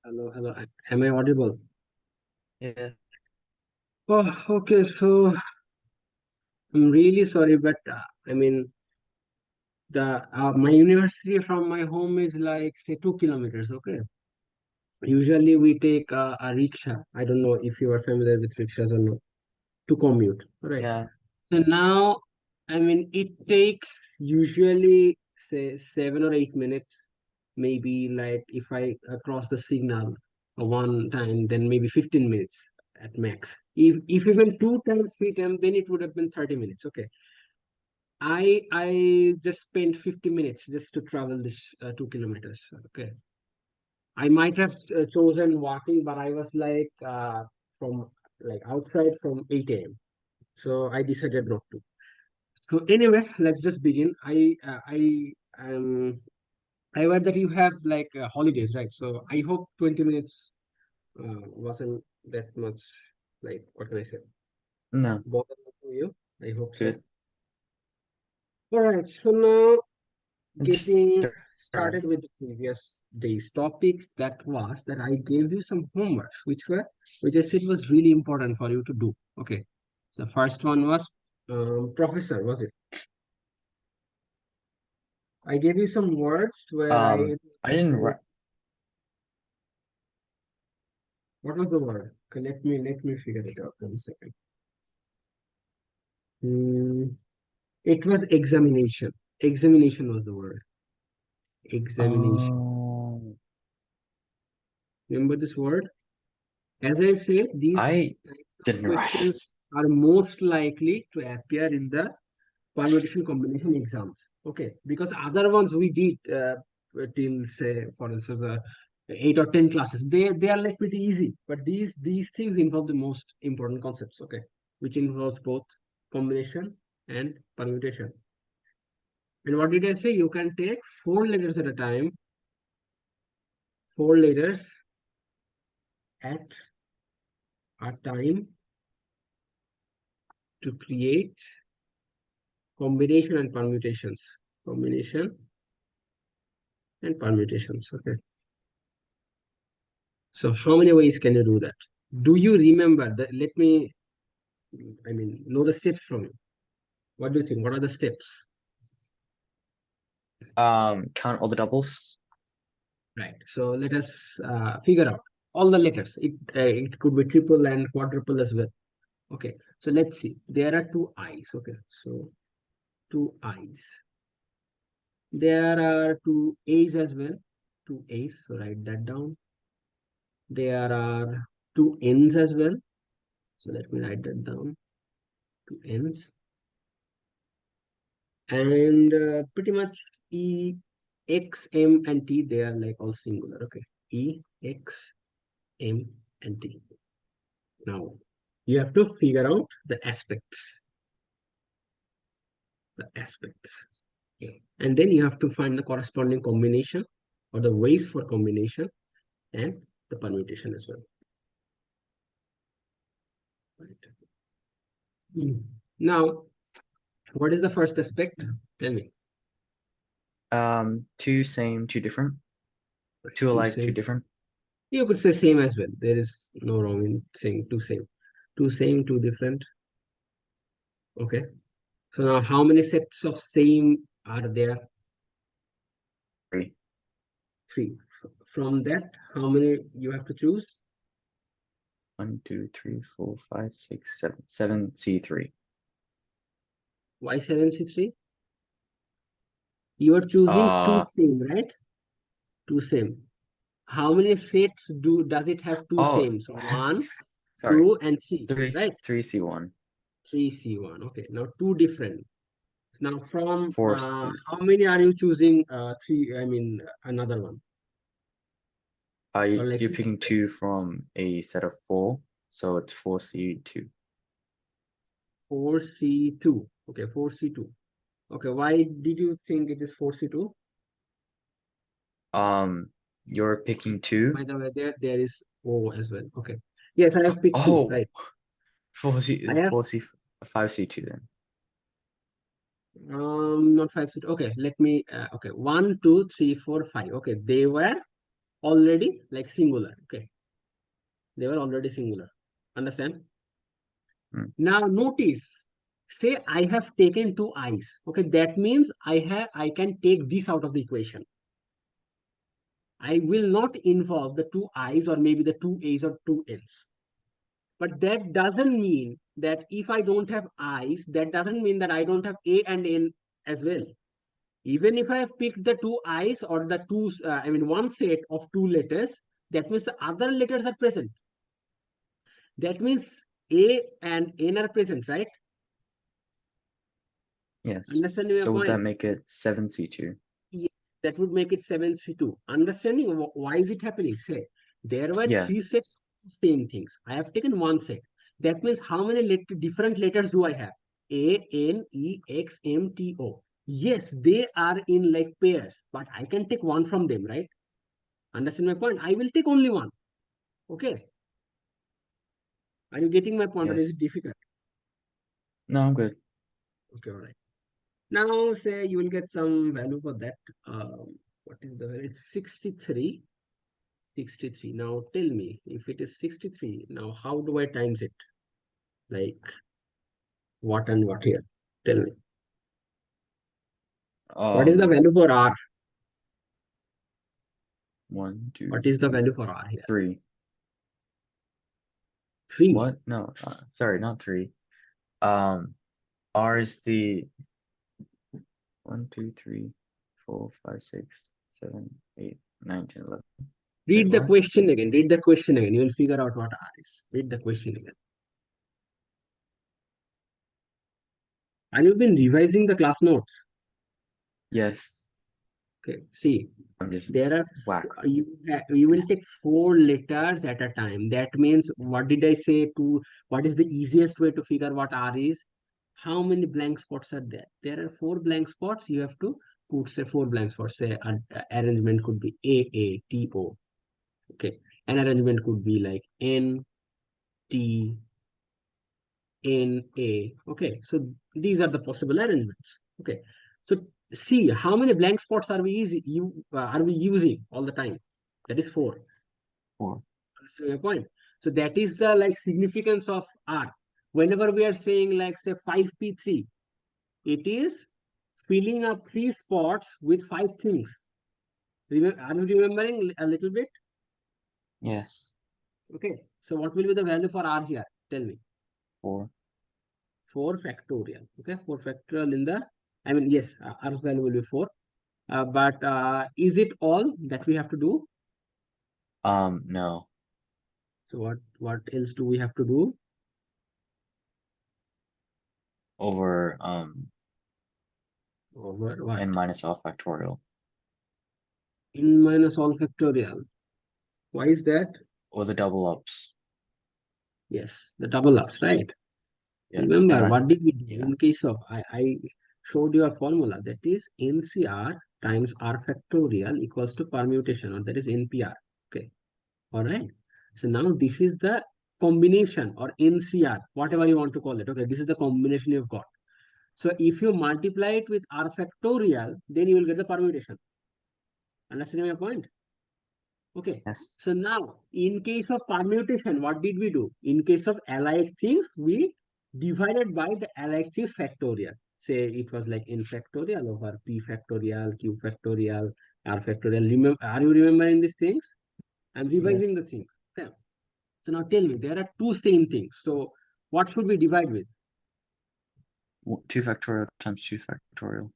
Hello, hello. Am I audible? Yeah, Oh, okay. So I'm really sorry, but the my university from my home is like say 2 kilometers. Okay. Usually we take a rickshaw. I don't know if you are familiar with rickshaws or not to commute. All right. yeah, So now, it takes usually say 7 or 8 minutes. Maybe like if I cross the signal one time, then maybe 15 minutes at max. If even two times, three times, then it would have been 30 minutes. Okay. I just spent 50 minutes just to travel this 2 kilometers. Okay. I might have chosen walking, but I was like from like outside from 8 a.m. So I decided not to. So anyway, let's just begin. I heard that you have like holidays, right? So I hope 20 minutes wasn't that much, like, what can I say, no, bothering to you. I hope so. good. All right. So now getting Sure. started with the previous day's topic, that I gave you some homeworks, which I said was really important for you to do. Okay. So first one was professor, was it? I gave you some words where I didn't I write. what was the word? Okay, let me figure it out. 1 second. Hmm, it was examination. Examination was the word. Examination. Oh, Remember this word? As I said, these I types of didn't write. questions are most likely to appear in the permutation combination exams. Okay, because other ones we did till say, for instance, 8 or 10 classes. They are like pretty easy, but these things involve the most important concepts. Okay, which involves both combination and permutation. And what did I say? You can take 4 letters at a time, 4 letters at a time to create combination and permutations. Combination and permutations. Okay. So how many ways can you do that? Do you remember that? Let me, know the steps from you. What do you think? What are the steps? Count all the doubles. Right. So let us figure out all the letters. It could be triple and quadruple as well. Okay. So let's see. There are two I's. Okay. So two I's. There are two A's as well. Two A's. So write that down. There are two N's as well. So let me write that down. Two N's. And pretty much E, X, M, and T, they are like all singular. Okay. E, X, M, and T. Now, you have to figure out the aspects. The aspects. Okay. And then you have to find the corresponding combination or the ways for combination and the permutation as well. Right. Now, what is the first aspect? Tell me. Two same, two different. Two Two alike, two same. different. You could say same as well. There is no wrong in saying two same. Two same, two different. Okay. So now how many sets of same are there? Three. Three. From that, how many you have to choose? One, two, three, four, five, six, seven. Seven C3. Why 7C3? You are choosing two Uh same, right? Two same. How many sets does it have two oh, same? So one, sorry. two, and three, Three, right? three C1. Three C1. Okay. Now two different. Now from Four C. how many are you choosing? Three. Another one. Or like You're two picking two sets. from a set of four, so it's four C2. 4C2. Okay, 4C2. Okay, why did you think it is 4C2? You're picking two. By the way, there is O as well. Okay. Yes, I have picked two, Oh, right? four C I have four C five C2 then. not 5 seat. Okay, let me okay. 1, 2, 3, 4, 5. Okay, they were already like singular. Okay, they were already singular. Understand? Mm. Now notice, say I have taken two i's. Okay, that means I can take this out of the equation. I will not involve the two i's or maybe the two a's or two n's. But that doesn't mean that if I don't have i's, that doesn't mean that I don't have a and n as well. Even if I have picked the two i's or the two, one set of two letters, that means the other letters are present. That means a and n are present, right? Yes. Understanding my So would that point? make it 7C2? Yes, that would make it 7c2. Understanding why is it happening? Say, there were Yeah. three sets of same things. I have taken one set. That means how many different letters do I have? A, N, E, X, M, T, O. Yes, they are in like pairs, but I can take one from them, right? Understand my point? I will take only one. Okay. Are you getting my point or is it Yes. difficult? No, I'm good. Okay, all right. Now, say you will get some value for that. What is the value? It's 63. 63. Now tell me, if it is 63, now how do I times it? Like what and what here? Tell me. What is the Um, value for R? one, two, What is the three, value for R here? 3. 3. What? No, sorry, not 3. Um, R is the 1, 2, 3, 4, 5, 6, 7, 8, 9, 10, 11. Wait, Read the what? question again. Read the question again. You will figure out what R is. Read the question again. And you've been revising the class notes. Yes. Okay. See, I'm just there are whack. you will take 4 letters at a time. That means what did I say to what is the easiest way to figure what R is? How many blank spots are there? There are 4 blank spots. You have to put say 4 blank spots. Say an arrangement could be AATO. Okay, an arrangement could be like NTNA. Okay, so these are the possible arrangements. Okay, so see how many blank spots are we using all the time? That is 4. 4. Understand my point? So that is the like significance of R. Whenever we are saying like say 5p3, it is filling up 3 spots with 5 things. Are you remembering a little bit? Yes. Okay. So what will be the value for R here? Tell me. 4. 4 factorial. Okay. 4 factorial in the, yes, R's value will be 4. But is it all that we have to do? No. So what else do we have to do? Over Over what? n minus all factorial. In minus all factorial. Why is that? Or the double ups. Yes, the double ups, right? Yeah. Remember, And what did we do yeah. in case of, I showed you a formula that is NCR times R factorial equals to permutation, or that is NPR. Okay, all right. So now this is the combination or NCR, whatever you want to call it. Okay, this is the combination you've got. So if you multiply it with R factorial, then you will get the permutation. Understand my point? Okay. Yes. So now, in case of permutation, what did we do? In case of allied things, we divided by the allied things factorial. Say it was like n factorial over p factorial, q factorial, r factorial. Are you remembering these things? I'm revising the Yes. things. Okay. So now tell me, there are two same things. So what should we divide with? 2 factorial times 2 factorial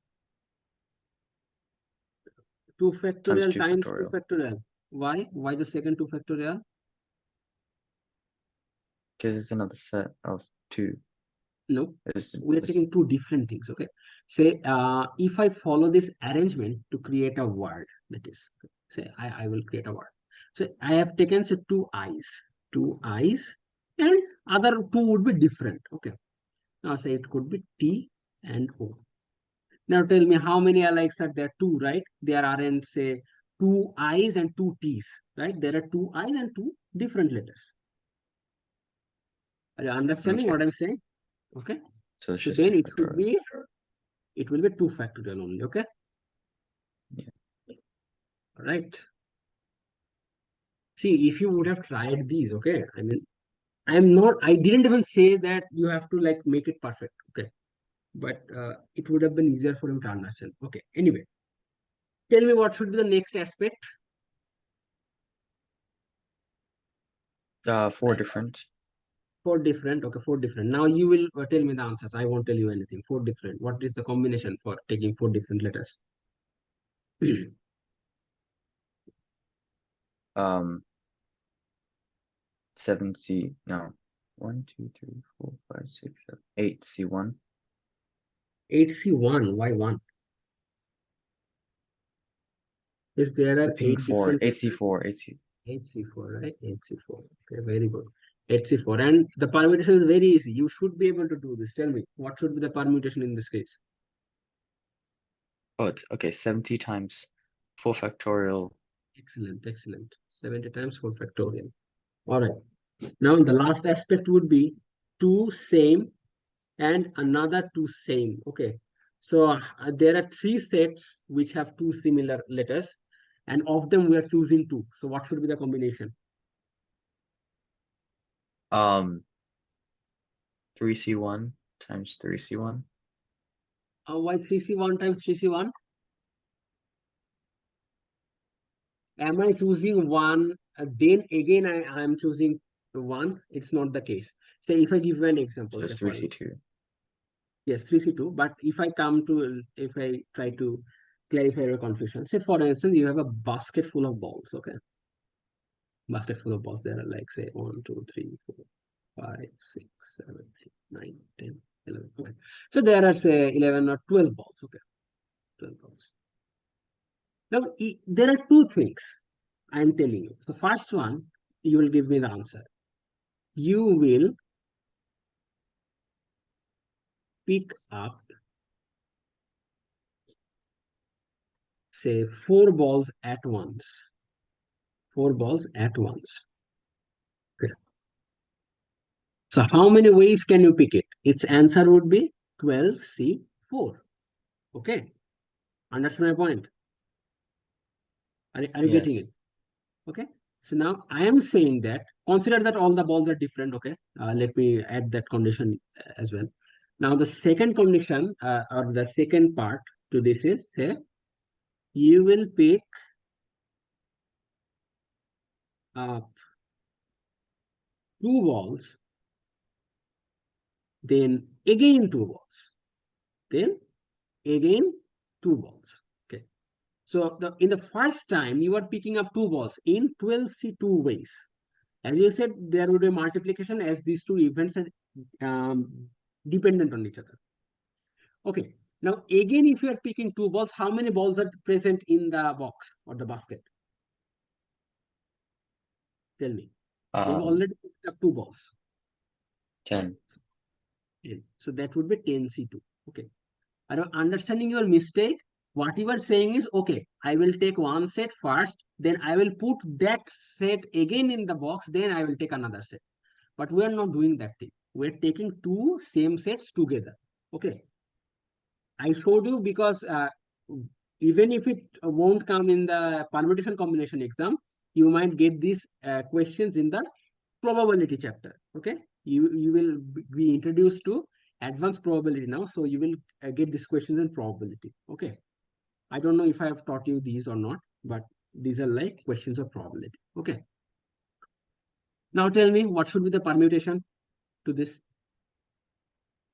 2 times factorial 2 times 2 factorial. factorial. Why? Why the second 2 factorial? Because it's another set of 2. No, It's, we are it's taking two different things. Okay, say if I follow this arrangement to create a word, that is, say I will create a word. So I have taken say two eyes, and other two would be different. Okay, now say it could be T and O. Now tell me how many alikes are there? Two, right? There aren't say two I's and two T's, right? There are two I's and two different letters. Are you understanding okay. what I'm saying? Okay. So it's So just 2 then factorial. it will be 2 factorial only. Okay. Yeah. Right. See, if you would have tried these, okay, I mean, I didn't even say that you have to like make it perfect, okay, but it would have been easier for you to understand. Okay, anyway, tell me what should be the next aspect. Four different. Four different, okay, four different. Now you will tell me the answers. I won't tell you anything. Four different. What is the combination for taking four different letters? Um, 7C. No. 1, 2, 3, 4, 5, 6, 7, 8. C1. 8C1. Why one? Is there The are pink eight 4. different letters? 8C4. 8C. 8C4, right? 8C4. Okay, very good. 8C4. And the permutation is very easy. You should be able to do this. Tell me, what should be the permutation in this case? Oh, okay. 70 times 4 factorial. Excellent, excellent. 70 times 4 factorial. All right. Now the last aspect would be two same and another two same. Okay. So there are three sets which have two similar letters, and of them we are choosing two. So what should be the combination? 3C1 times 3C1. Why 3C1 times 3C1? Am I choosing one? Then again, I am choosing one. It's not the case. Say if I give you an example, So say it's for 3C2. yes, 3C2. But if I try to clarify your confusion, say for instance, you have a basket full of balls. Okay, basket full of balls. There are like say 1, 2, 3, 4, 5, 6, 7, 8, 9, 10, 11, 12. So there are say 11 or 12 balls. Okay, 12 balls. Now there are two things I am telling you. The first one, you will give me the answer. You will pick up say four balls at once. Four balls at once. Okay. So how many ways can you pick it? Its answer would be 12C4. Okay. Understand my point? Are you getting it? Yes. Okay. So now I am saying that consider that all the balls are different. Okay. Let me add that condition as well. Now the second condition or the second part to this is say you will pick up two balls, then again two balls, then again two balls. Okay. So in the first time you are picking up two balls in 12C2 ways. As you said, there would be multiplication as these two events are dependent on each other. Okay. Now again, if you are picking two balls, how many balls are present in the box or the basket? Tell me. You've Um, already picked up two balls. 10. 10. So that would be 10C2. Okay. Are you understanding your mistake? What you are saying is, okay, I will take one set first, then I will put that set again in the box, then I will take another set. But we are not doing that thing. We're taking two same sets together. Okay. I showed you because even if it won't come in the permutation combination exam, you might get these questions in the probability chapter. Okay. You will be introduced to advanced probability now. So you will get these questions in probability. Okay. I don't know if I have taught you these or not, but these are like questions of probability. Okay. Now tell me what should be the permutation to this?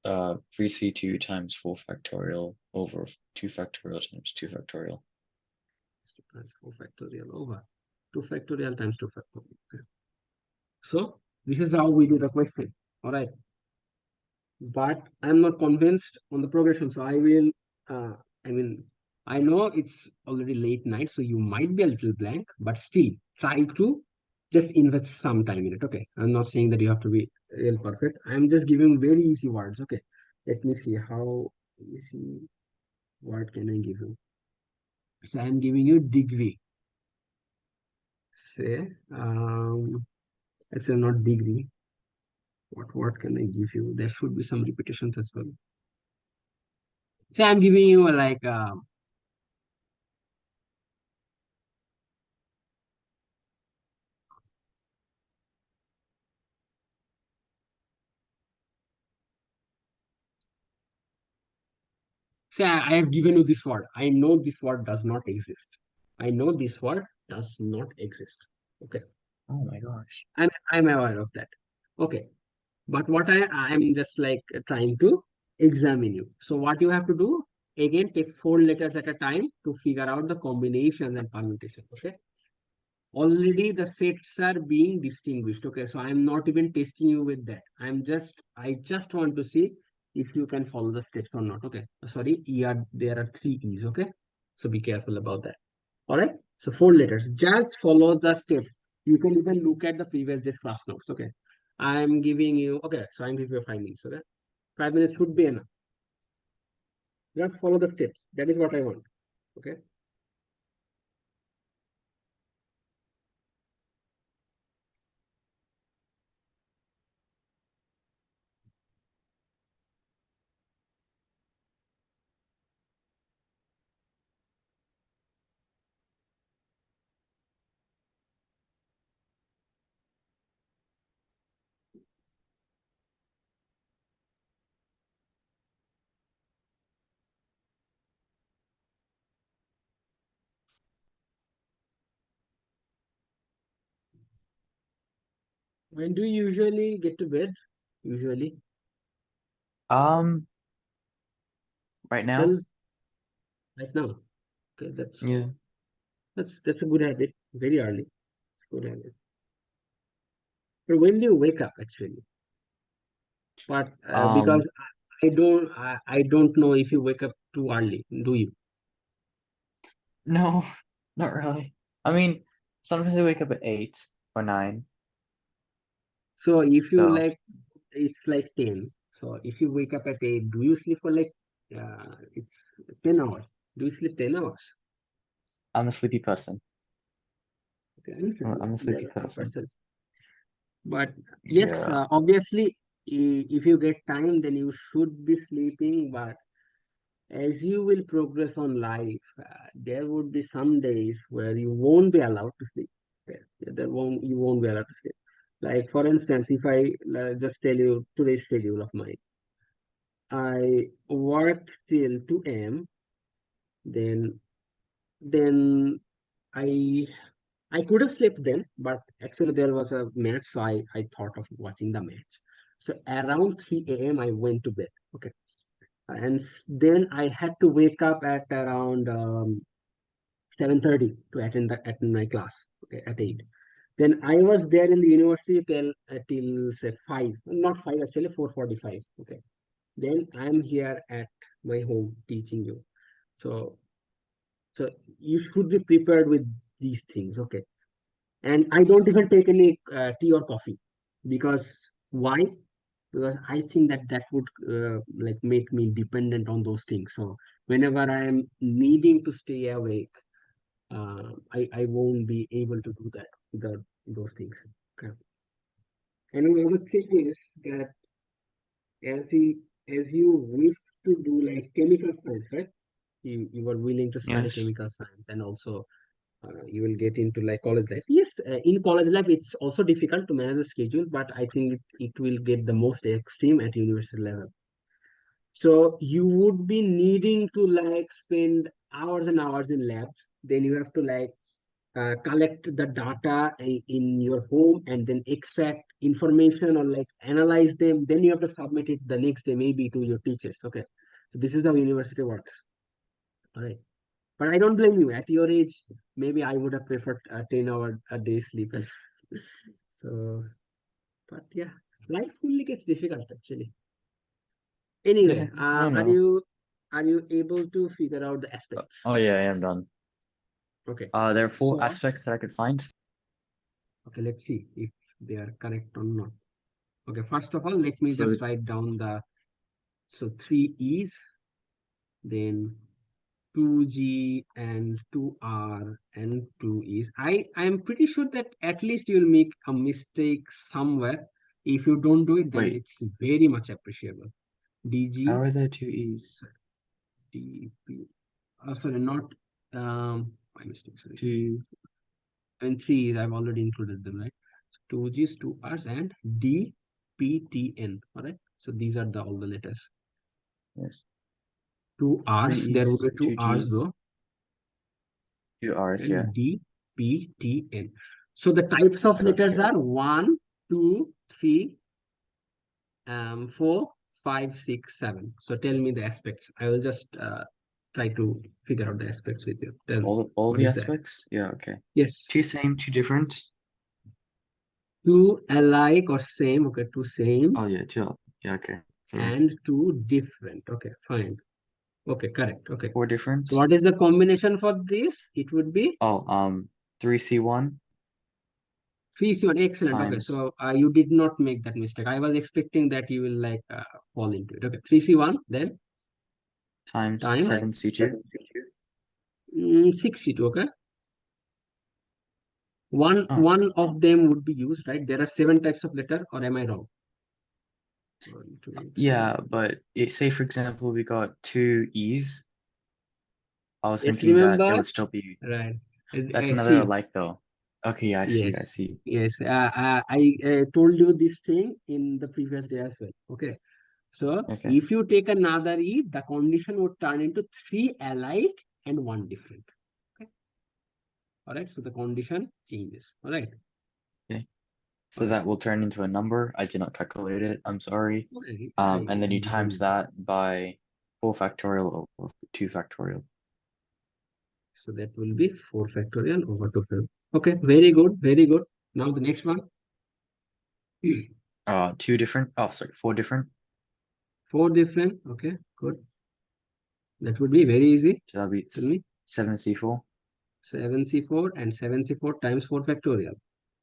3C2 times 4 factorial over 2 factorial times 2 factorial. 4 factorial over 2 factorial times 2 factorial. Okay. So this is how we do the question. All right. But I'm not convinced on the progression. So I will, uh, I mean, I know it's already late night, so you might be a little blank, but still try to just invest some time in it. Okay. I'm not saying that you have to be real perfect. I'm just giving very easy words. Okay. Let me see how easy word can I give you. So I'm giving you degree. Say, actually not degree. What word can I give you? There should be some repetitions as well. Say I'm giving you like say I have given you this word. I know this word does not exist. I know this word does not exist. Okay. Oh my gosh. I'm aware of that. Okay. But what I'm just like trying to examine you. So what you have to do, again, take four letters at a time to figure out the combinations and permutation. Okay. Already the sets are being distinguished. Okay. So I'm not even testing you with that. I just want to see if you can follow the steps or not. Okay. Sorry, there are three E's. Okay. So be careful about that. All right. So four letters. Just follow the steps. You can even look at the previous day's class notes. Okay. I'm giving you. Okay. So I'm giving you 5 minutes. Okay. 5 minutes should be enough. Just follow the steps. That is what I want. Okay. When do you usually get to bed? Usually Um, right now? 12 right now. Okay. Yeah. That's a good habit. Very early. Good habit. But when do you wake up actually? But because Um, I don't know if you wake up too early. Do you? no, not really. I mean, sometimes I wake up at 8 or 9. So if you So like, it's like 10. So if you wake up at 8, do you sleep for like, it's 10 hours? Do you sleep 10 hours? I'm a sleepy person. Okay, understandable. I'm a There sleepy are some person. persons. But yes, Yeah. obviously, if you get time, then you should be sleeping. But as you will progress on life, there would be some days where you won't be allowed to sleep. Okay? You won't be allowed to sleep. Like for instance, if I just tell you today's schedule of mine, I worked till 2 a.m. Then then I I could have slept then, but actually there was a match, so I thought of watching the match. So around 3 a.m. I went to bed. Okay. And then I had to wake up at around 7:30 to attend my class. Okay, at 8. Then I was there in the university till say 5, not 5 actually 4:45. Okay. Then I'm here at my home teaching you. So so you should be prepared with these things. Okay. And I don't even take any tea or coffee because why? Because I think that that would like make me dependent on those things. So whenever I am needing to stay awake, I won't be able to do that without those things. Okay. And another thing is that as he as you wish to do like chemical science, right? You were willing to study Yes. chemical science and also you will get into like college life. Yes, in college life it's also difficult to manage the schedule, but I think it will get the most extreme at university level. So you would be needing to like spend hours and hours in labs. Then you have to like collect the data in your home and then extract information or like analyze them. Then you have to submit it the next day, maybe to your teachers. Okay. So this is how university works. All right. But I don't blame you. At your age, maybe I would have preferred a 10-hour a day sleep as so. But yeah, life only gets difficult actually. Yeah, Anyway, I know. are you able to figure out the aspects? Oh yeah, I am done. Okay. There are four So aspects that I could find. okay, let's see if they are correct or not. Okay, first of all, let me So just write down the so three E's, then 2G and 2R and 2 E's. I'm pretty sure that at least you'll make a mistake somewhere. If you don't do it, then wait, it's very much appreciable. how DG, are there two E's? sorry, DP, oh, sorry, not my mistake, sorry. Two. And 3 is I've already included them, right? So 2G's, 2R's, and DPTN. All right. So these are all the letters. Yes. Two Three R's. There would E's, be two two R's G's, though. two R's, yeah. And D, P, T, N. So the types of I got letters scared. are 1, 2, 3, 4, 5, 6, 7. So tell me the aspects. I will just try to figure out the aspects with you. Tell me All what the is that? aspects? Yeah, okay. Yes, Two same, two different. two alike or same. Okay, two same Oh yeah, two. Yeah, okay. So and two different. Okay, fine. Okay, correct. Okay. four different. So what is the combination for this? It would be Oh, 3C1 3C1. Excellent. Okay, times so you did not make that mistake. I was expecting that you will like fall into it. Okay, 3C1 then times times 7C2. 6C2. Okay, one Oh, one of them would be used, right? There are seven types of letter, or am I wrong? One, two, three. yeah, but say for example we got two E's. I was Yes, thinking that it remember, would still be right? that's I another see. alike though. Okay, yeah, I see, I Yes, see. yes. I told you this thing in the previous day as well. Okay. So Okay. if you take another E, the condition would turn into three alike and one different. Okay. All right. So the condition changes. All right. Okay. All So right. that will turn into a number. I did not calculate it. I'm sorry. And then you I don't times know. that by 4 factorial over 2 factorial. So that will be 4 factorial over 2 factorial. Okay. Very good. Very good. Now the next one. Two different. Oh, sorry, four different. Four different. Okay. Good. That would be very easy. So that'll be Tell me. 7C4. 7C4 and 7C4 times 4 factorial.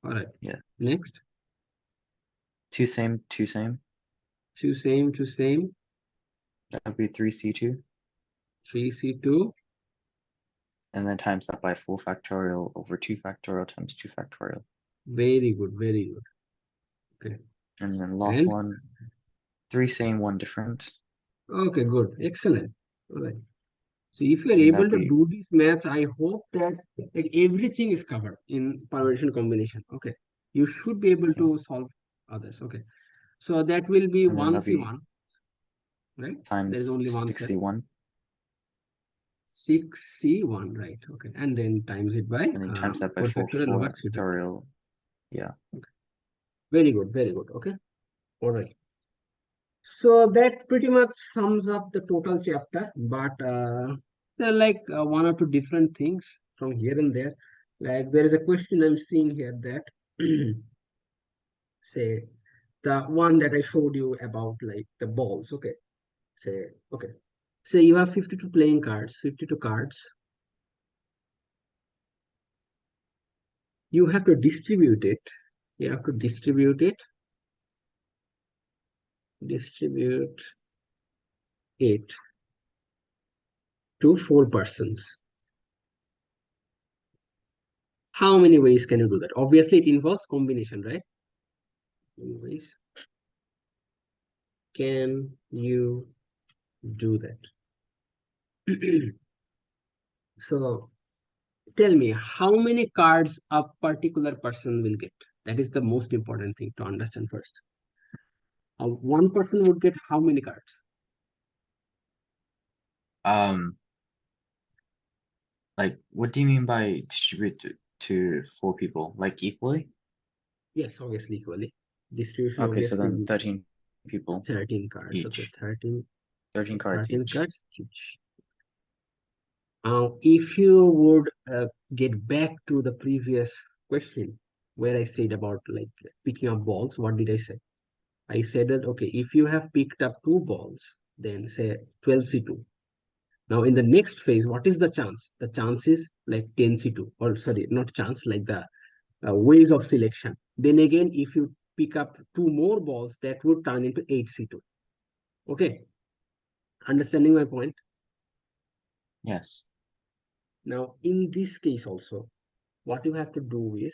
All right. Yeah. Next. Two same, two same. Two same, two same. That'll be 3C2. 3C2. And then times that by 4 factorial over 2 factorial times 2 factorial. Very good. Very good. Okay. And then last And one, three same, one different. okay, good. Excellent. All right. So if you are And able that'd to be do these maths, I hope that like everything is covered in permutation combination. Okay. You should be able okay. to solve others. Okay. So that will be And then that'll be 1C1, right? There is times only one cell. 6C1. 6C1, right? Okay. And then times it by And then times that by 4 4 factorial over 3 factorial. factorial. Yeah. Okay. Very good. Very good. Okay. All right. So that pretty much sums up the total chapter, but there are like one or two different things from here and there. Like there is a question I'm seeing here that say the one that I showed you about like the balls. Okay. Say okay. Say you have 52 playing cards, 52 cards. You have to distribute it. You have to distribute it to four persons. How many ways can you do that? Obviously, it involves combination, right? How many ways can you do that? So tell me, how many cards a particular person will get? That is the most important thing to understand first. One person would get how many cards? Um, like, what do you mean by distribute to four people? Like equally? Yes, obviously equally. Distribution Okay, so obviously then will 13 people 13 cards. Okay, each. 13, 13 cards 13 each. cards each. If you would get back to the previous question where I said about like picking up balls, what did I say? I said that, okay, if you have picked up two balls, then say 12C2. Now in the next phase, what is the chance? The chance is like 10C2, or sorry, not chance, like the ways of selection. Then again, if you pick up two more balls, that would turn into 8C2. Okay, understanding my point? Yes. Now in this case also, what you have to do is,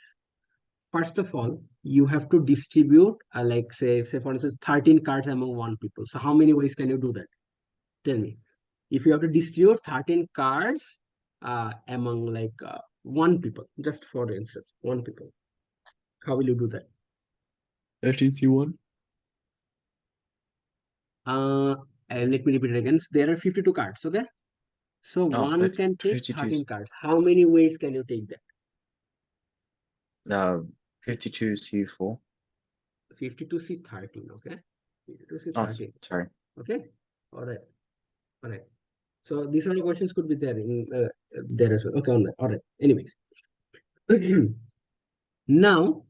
first of all, you have to distribute, like say for instance, 13 cards among one people. So how many ways can you do that? Tell me. If you have to distribute 13 cards among like one people, just for instance, one people, how will you do that? 13C1? Uh, let me repeat it again. There are 52 cards, okay? So Oh, one can take 52. 13 cards. How many ways can you take that? 52 C4. 52 C 13, okay? 52 C Oh, 13, sorry. okay? All right, all right. So these sort of questions could be there in there as well. Okay, all right. Anyways, now,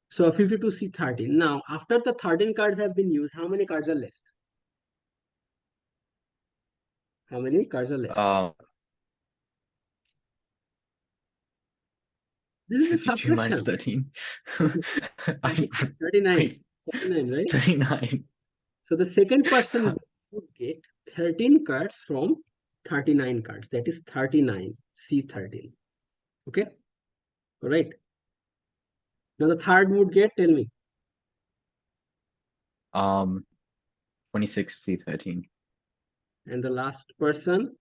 so 52 C 13. Now, after the 13 cards have been used, how many cards are left? How many cards are left? Um, This is a 52 minus subtraction. 13. I 39. wait, 39, right? 39. So the second person would get 13 cards from 39 cards. That is 39 C13. Okay. All right. Now the third would get, tell me. 26 C13. And the last person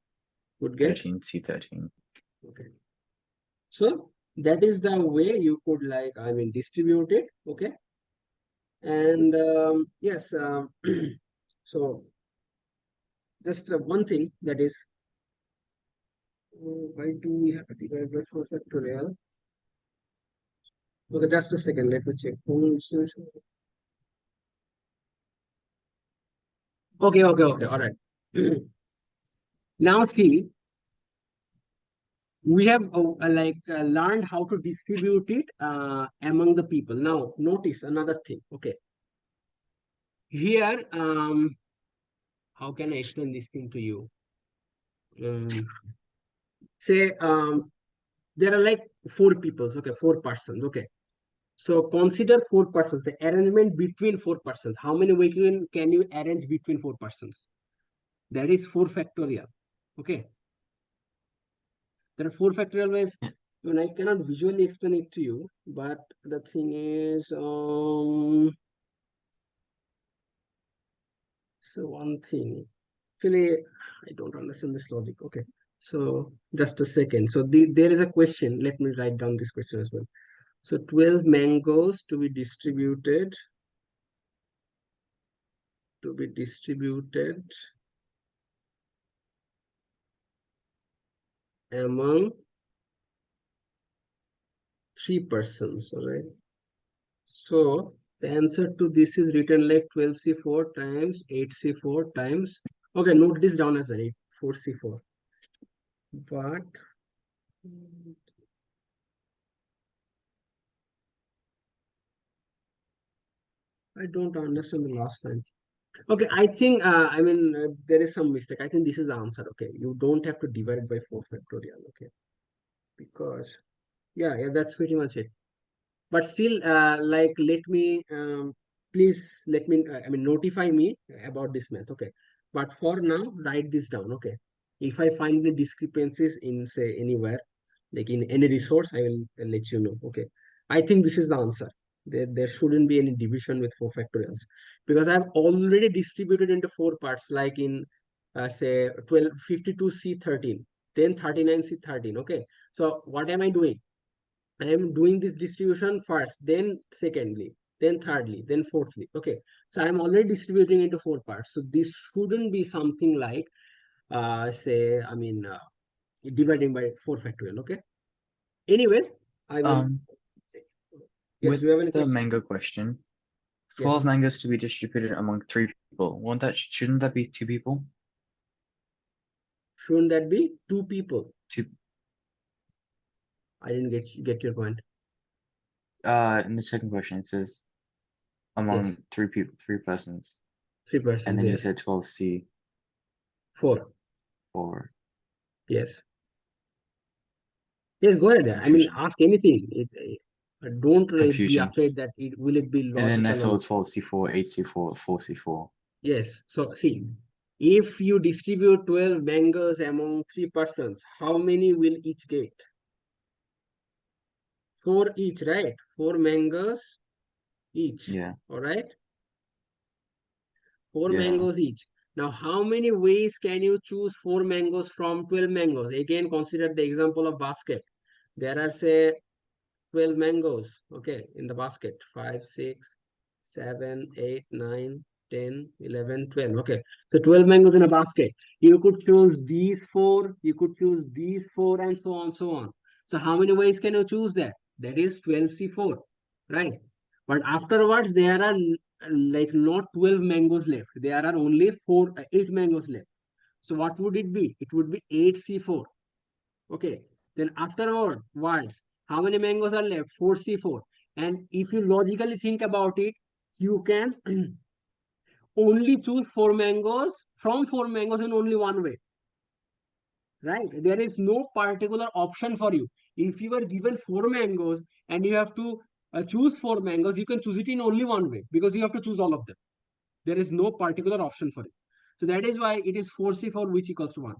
would get. 13 C13. Okay. So that is the way you could like, I mean, distribute it. Okay. And yes, so just one thing that is, why do we have to divide by 4 factorial? Okay, just a second. Let me check. Okay, okay, okay. All right. Now see, we have learned how to distribute it among the people. Now notice another thing. Okay, here, how can I explain this thing to you? Say there are like four peoples. Okay, four persons. Okay, so consider four persons. The arrangement between four persons. How many ways can you arrange between four persons? That is 4 factorial. Okay, there are 4 factorial ways. I mean, I cannot visually explain it to you, but the thing is, so one thing, actually, I don't understand this logic. Okay, so just a second. So there is a question. Let me write down this question as well. So 12 mangoes to be distributed among 3 persons. All right. So the answer to this is written like 12C4 times 8C4 times. Okay, note this down as well. 4C4. But I don't understand the last time. Okay, I think I mean there is some mistake. I think this is the answer. Okay, you don't have to divide it by 4 factorial. Okay, because yeah, that's pretty much it. But still like let me please let me I mean notify me about this math. Okay, but for now write this down. Okay, if I find the discrepancies in say anywhere like in any resource, I will let you know. Okay, I think this is the answer. There shouldn't be any division with 4 factorials because I've already distributed into 4 parts like in say 12 52 C13, then 39 C13. Okay, so what am I doing? I am doing this distribution first, then secondly, then thirdly, then fourthly. Okay, so I'm already distributing into 4 parts. So this shouldn't be something like, say, I mean, dividing by 4 factorial. Okay. Anyway, I will. Um, Yes. Do with you have any the question? mango question, 12 Yes. mangoes to be distributed among 3 people. Shouldn't that be 2 people? Shouldn't that be 2 people? Two, I didn't get your point. in the second question, it says Yes. among 3 people, 3 persons. 3 And persons. then you Yes. said 12C 4. for Yes. Yes. Go ahead. I mean, confusion. ask anything. Don't be Confusion. afraid that it will it be And then I logical or saw not. 12C4, 8C4, 4C4. Yes. So see, if you distribute 12 mangoes among 3 persons, how many will each get? 4 each, right? 4 mangoes each. Yeah, All right. 4 yeah. mangoes each. Now, how many ways can you choose 4 mangoes from 12 mangoes? Again, consider the example of basket. There are, say, 12 mangoes, okay, in the basket. 5, 6, 7, 8, 9, 10, 11, 12. Okay. So 12 mangoes in a basket. You could choose these four, you could choose these four, and so on, so on. So how many ways can you choose that? That is 12C4, right? But afterwards, there are like not 12 mangoes left. There are only 8 mangoes left. So what would it be? It would be 8C4. Okay. Then afterwards, how many mangoes are left? 4C4. And if you logically think about it, you can only choose four mangoes in only one way, right? There is no particular option for you. If you are given four mangoes and you have to choose four mangoes, you can choose it in only one way because you have to choose all of them. There is no particular option for it. So that is why it is 4C4 which equals to 1.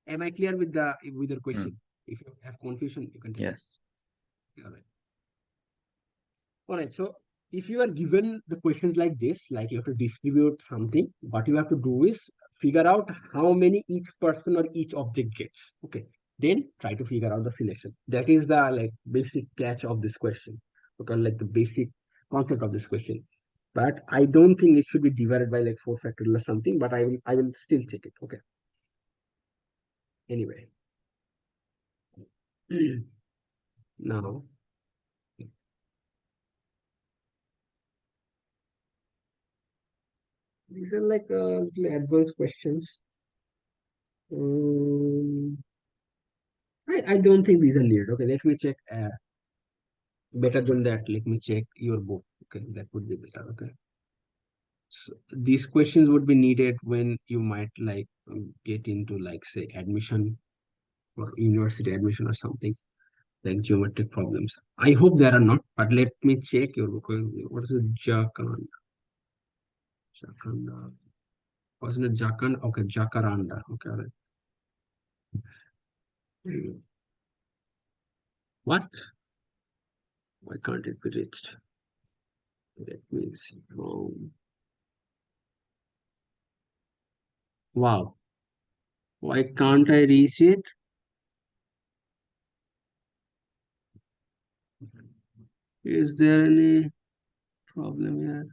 Am I clear with your Mm, question? If you have confusion, you can tell me. yes. All right. All right. So if you are given the questions like this, like you have to distribute something, what you have to do is figure out how many each person or each object gets. Okay. Then try to figure out the selection. That is the like basic catch of this question. Okay, like the basic concept of this question. But I don't think it should be divided by like 4 factorial or something, but I will still check it. Okay. Anyway. Now these are like little advanced questions. Um, I don't think these are needed. Okay, let me check. Better than that, let me check your book. Okay, that would be better. Okay, so these questions would be needed when you might like get into like say admission or university admission or something like geometric problems. I hope there are not, but let me check your book. What is it? Jakanda. Wasn't it Jakanda? Okay, Jacaranda. Okay, all right. What? Why can't it be reached? Let me see. Oh, wow. Why can't I reach it? Is there any problem here?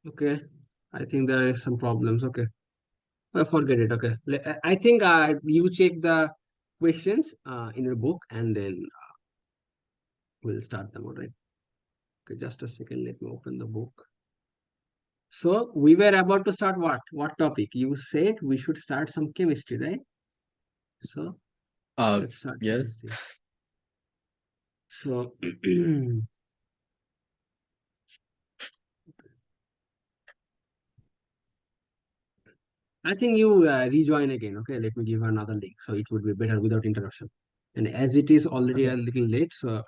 Okay. I think there is some problems. Okay. Forget it. Okay. I think you check the questions in your book and then we'll start them. All right. Okay. Just a second. Let me open the book. So we were about to start what? What topic? You said we should start some chemistry, right? So Uh, let's start yes. chemistry. So I think you rejoin again. Okay, let me give another link so it would be better without interruption. And as it is already Okay. a little late, so